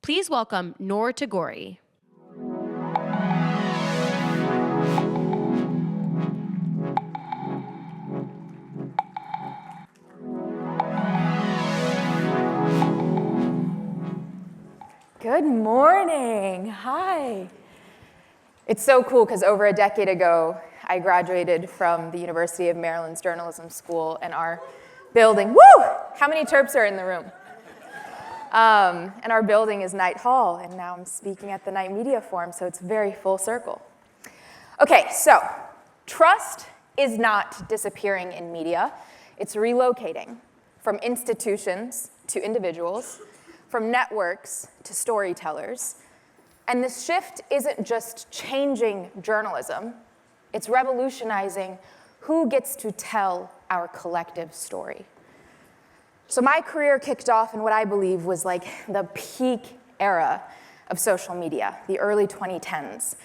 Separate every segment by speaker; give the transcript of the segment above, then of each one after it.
Speaker 1: Please welcome Noor Tagouri.
Speaker 2: Good morning. Hi. It's so cool because over a decade ago, I graduated from the University of Maryland's Journalism School, and our building, woo! How many Terps are in the room? And our building is Knight Hall, and now I'm speaking at the Knight Media Forum, so it's very full circle. Okay, so trust is not disappearing in media. It's relocating from institutions to individuals, from networks to storytellers. And this shift isn't just changing journalism, it's revolutionizing who gets to tell our collective story. So my career kicked off in what I believe was like the peak era of social media, the early 2010s,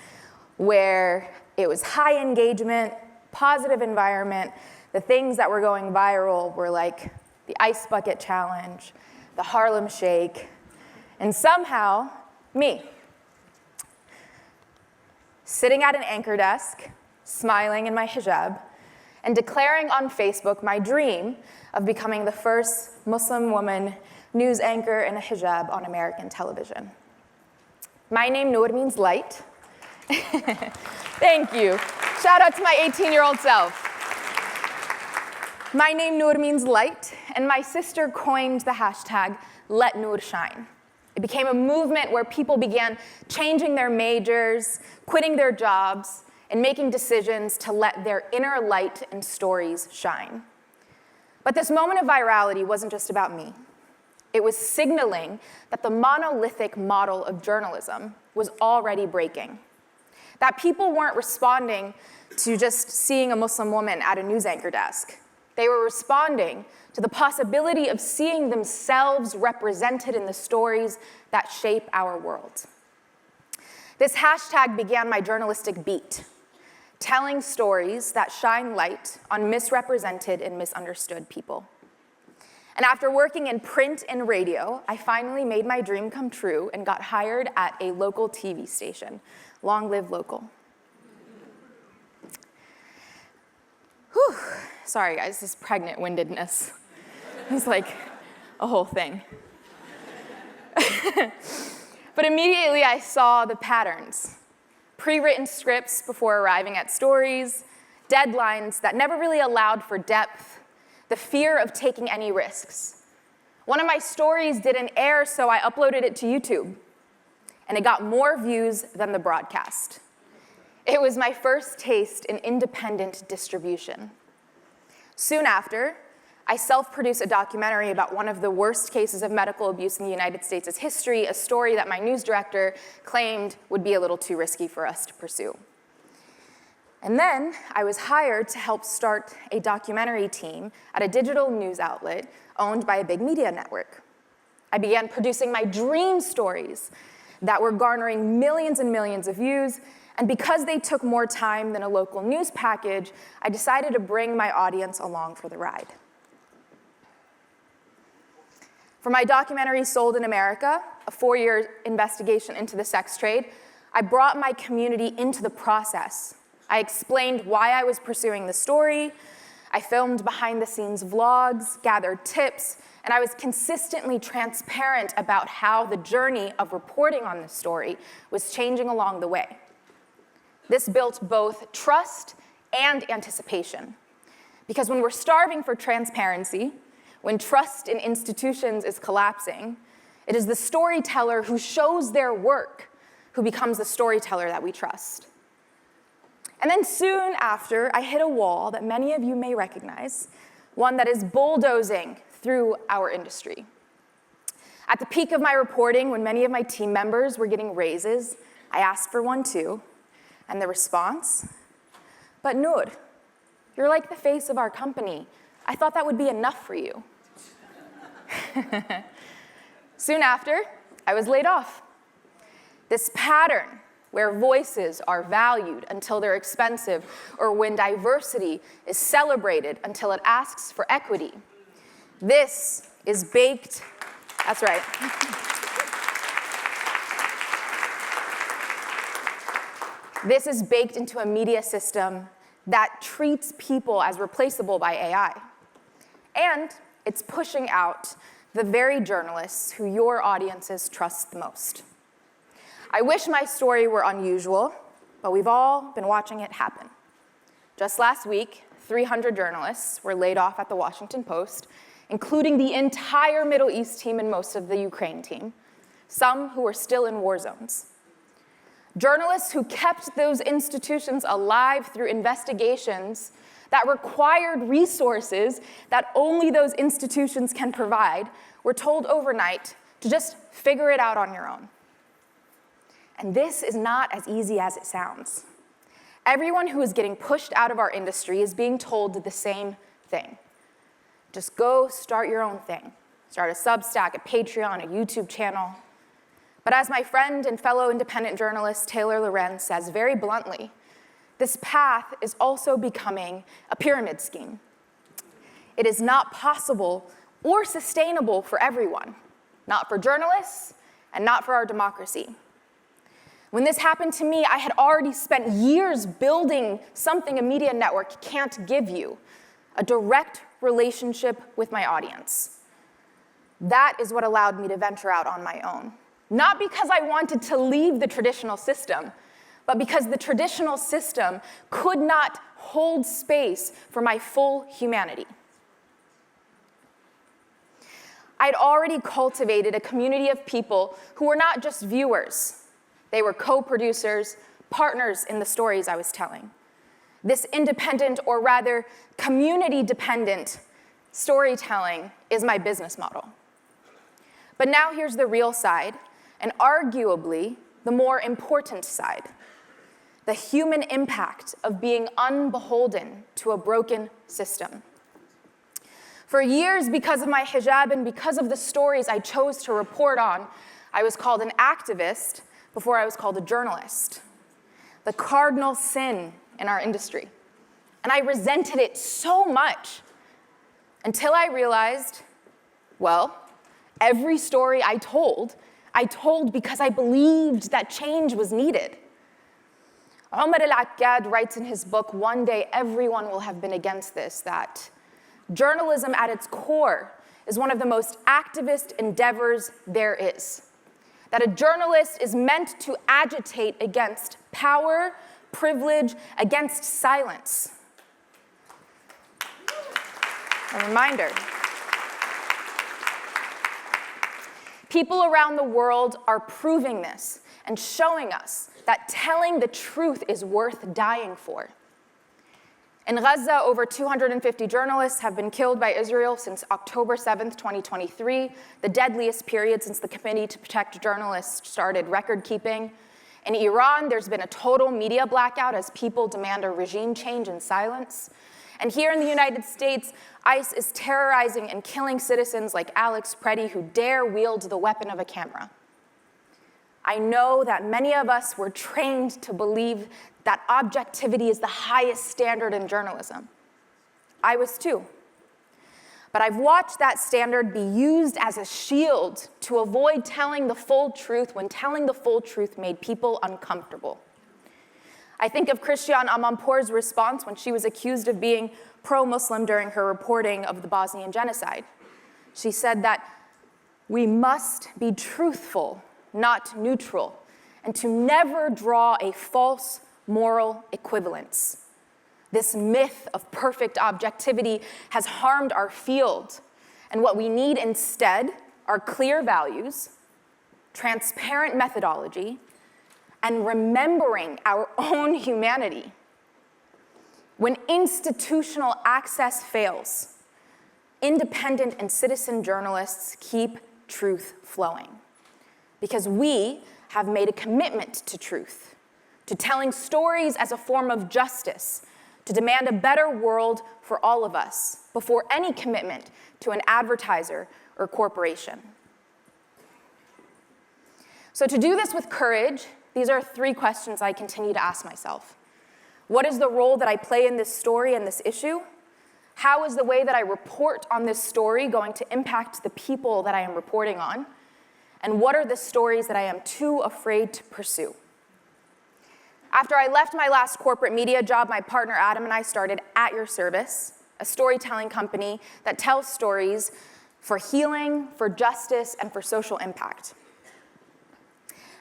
Speaker 2: where it was high engagement, positive environment. The things that were going viral were like the Ice Bucket Challenge, the Harlem Shake, and somehow, me. Sitting at an anchor desk, smiling in my hijab, and declaring on Facebook my dream of becoming the first Muslim woman news anchor in a hijab on American television. My name, Noor, means light. Thank you. Shout out to my 18-year-old self. My name, Noor, means light, and my sister coined the hashtag Let Noor Shine. It became a movement where people began changing their majors, quitting their jobs, and making decisions to let their inner light and stories shine. But this moment of virality wasn't just about me. It was signaling that the monolithic model of journalism was already breaking. That people weren't responding to just seeing a Muslim woman at a news anchor desk. They were responding to the possibility of seeing themselves represented in the stories that shape our world. This hashtag began my journalistic beat, telling stories that shine light on misrepresented and misunderstood people. And after working in print and radio, I finally made my dream come true and got hired at a local TV station. Long live local. Whew. Sorry guys, this pregnant windedness. It's like a whole thing. But immediately I saw the patterns. Pre-written scripts before arriving at stories, deadlines that never really allowed for depth, the fear of taking any risks. One of my stories didn't air, so I uploaded it to YouTube, and it got more views than the broadcast. It was my first taste in independent distribution. Soon after, I self-produced a documentary about one of the worst cases of medical abuse in the United States' history, a story that my news director claimed would be a little too risky for us to pursue. And then I was hired to help start a documentary team at a digital news outlet owned by a big media network. I began producing my dream stories that were garnering millions and millions of views, and because they took more time than a local news package, I decided to bring my audience along for the ride. For my documentary Sold in America, a 4-year investigation into the sex trade, I brought my community into the process. I explained why I was pursuing the story, I filmed behind-the-scenes vlogs, gathered tips, and I was consistently transparent about how the journey of reporting on this story was changing along the way. This built both trust and anticipation, because when we're starving for transparency, when trust in institutions is collapsing, it is the storyteller who shows their work who becomes the storyteller that we trust. And then soon after, I hit a wall that many of you may recognize, one that is bulldozing through our industry. At the peak of my reporting, when many of my team members were getting raises, I asked for one too, and the response? But Noor, you're like the face of our company. I thought that would be enough for you. Soon after, I was laid off. This pattern where voices are valued until they're expensive, or when diversity is celebrated until it asks for equity. This is baked, that's right. This is baked into a media system that treats people as replaceable by AI. And it's pushing out the very journalists who your audiences trust the most. I wish my story were unusual, but we've all been watching it happen. Just last week, 300 journalists were laid off at the Washington Post, including the entire Middle East team and most of the Ukraine team, some who were still in war zones. Journalists who kept those institutions alive through investigations that required resources that only those institutions can provide were told overnight to just figure it out on your own. And this is not as easy as it sounds. Everyone who is getting pushed out of our industry is being told the same thing. Just go start your own thing. Start a Substack, a Patreon, a YouTube channel. But as my friend and fellow independent journalist Taylor Lorenz says very bluntly, this path is also becoming a pyramid scheme. It is not possible or sustainable for everyone, not for journalists and not for our democracy. When this happened to me, I had already spent years building something a media network can't give you, a direct relationship with my audience. That is what allowed me to venture out on my own. Not because I wanted to leave the traditional system, but because the traditional system could not hold space for my full humanity. I'd already cultivated a community of people who were not just viewers. They were co-producers, partners in the stories I was telling. This independent, or rather community-dependent storytelling is my business model. But now here's the real side, and arguably the more important side: the human impact of being unbeholden to a broken system. For years, because of my hijab and because of the stories I chose to report on, I was called an activist before I was called a journalist. The cardinal sin in our industry. And I resented it so much until I realized, well, every story I told because I believed that change was needed. Omar al-Akkad writes in his book, One Day Everyone Will Have Been Against This, that journalism at its core is one of the most activist endeavors there is. That a journalist is meant to agitate against power, privilege, against silence. A reminder. People around the world are proving this and showing us that telling the truth is worth dying for. In Gaza, over 250 journalists have been killed by Israel since October 7th, 2023, the deadliest period since the Committee to Protect Journalists started record keeping. In Iran, there's been a total media blackout as people demand a regime change in silence. And here in the United States, ICE is terrorizing and killing citizens like Alex Preddy who dare wield the weapon of a camera. I know that many of us were trained to believe that objectivity is the highest standard in journalism. I was too. But I've watched that standard be used as a shield to avoid telling the full truth when telling the full truth made people uncomfortable. I think of Christiane Amanpour's response when she was accused of being pro-Muslim during her reporting of the Bosnian genocide. She said that we must be truthful, not neutral, and to never draw a false moral equivalence. This myth of perfect objectivity has harmed our field, and what we need instead are clear values, transparent methodology, and remembering our own humanity. When institutional access fails, independent and citizen journalists keep truth flowing, because we have made a commitment to truth, to telling stories as a form of justice, to demand a better world for all of us before any commitment to an advertiser or corporation. So to do this with courage, these are 3 questions I continue to ask myself. What is the role that I play in this story and this issue? How is the way that I report on this story going to impact the people that I am reporting on? And what are the stories that I am too afraid to pursue? After I left my last corporate media job, my partner Adam and I started At Your Service, a storytelling company that tells stories for healing, for justice, and for social impact.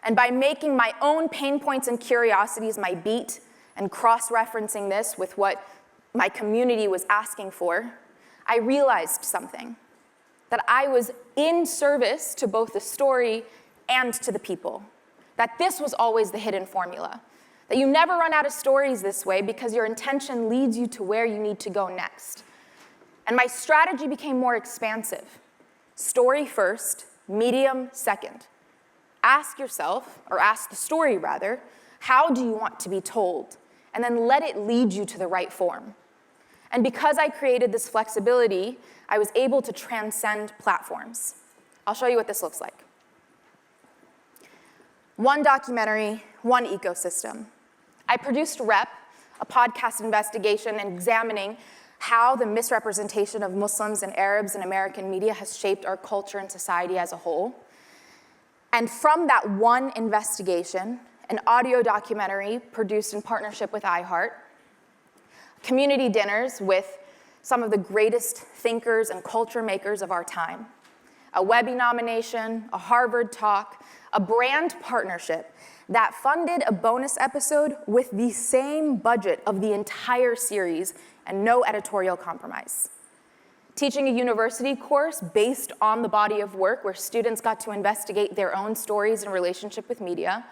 Speaker 2: And by making my own pain points and curiosities my beat and cross-referencing this with what my community was asking for, I realized something, that I was in service to both the story and to the people, that this was always the hidden formula, that you never run out of stories this way because your intention leads you to where you need to go next. And my strategy became more expansive. Story first, medium second. Ask yourself, or ask the story rather, how do you want to be told? And then let it lead you to the right form. And because I created this flexibility, I was able to transcend platforms. I'll show you what this looks like. One documentary, one ecosystem. I produced Rep, a podcast investigation examining how the misrepresentation of Muslims and Arabs in American media has shaped our culture and society as a whole. And from that one investigation, an audio documentary produced in partnership with iHeart, community dinners with some of the greatest thinkers and culture makers of our time, a Webby nomination, a Harvard talk, a brand partnership that funded a bonus episode with the same budget of the entire series and no editorial compromise. Teaching a university course based on the body of work where students got to investigate their own stories in relationship with media,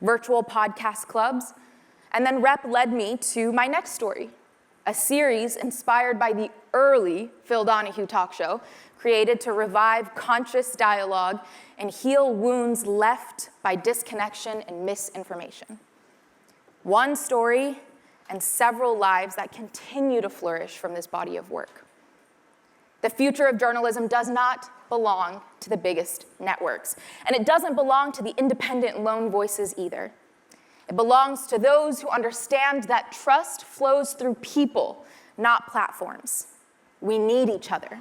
Speaker 2: virtual podcast clubs, and then Rep led me to my next story, a series inspired by the early Phil Donahue talk show, created to revive conscious dialogue and heal wounds left by disconnection and misinformation. One story and several lives that continue to flourish from this body of work. The future of journalism does not belong to the biggest networks, and it doesn't belong to the independent lone voices either. It belongs to those who understand that trust flows through people, not platforms. We need each other.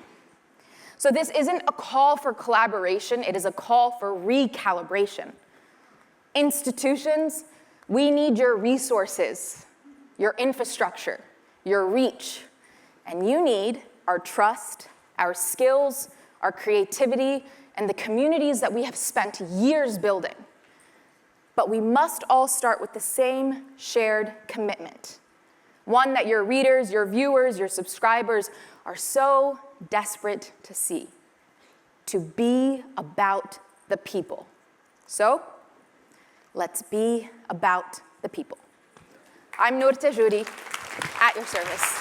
Speaker 2: So this isn't a call for collaboration, it is a call for recalibration. Institutions, we need your resources, your infrastructure, your reach, and you need our trust, our skills, our creativity, and the communities that we have spent years building. But we must all start with the same shared commitment, one that your readers, your viewers, your subscribers are so desperate to see, to be about the people. So, let's be about the people. I'm Noor Tagouri, at your service.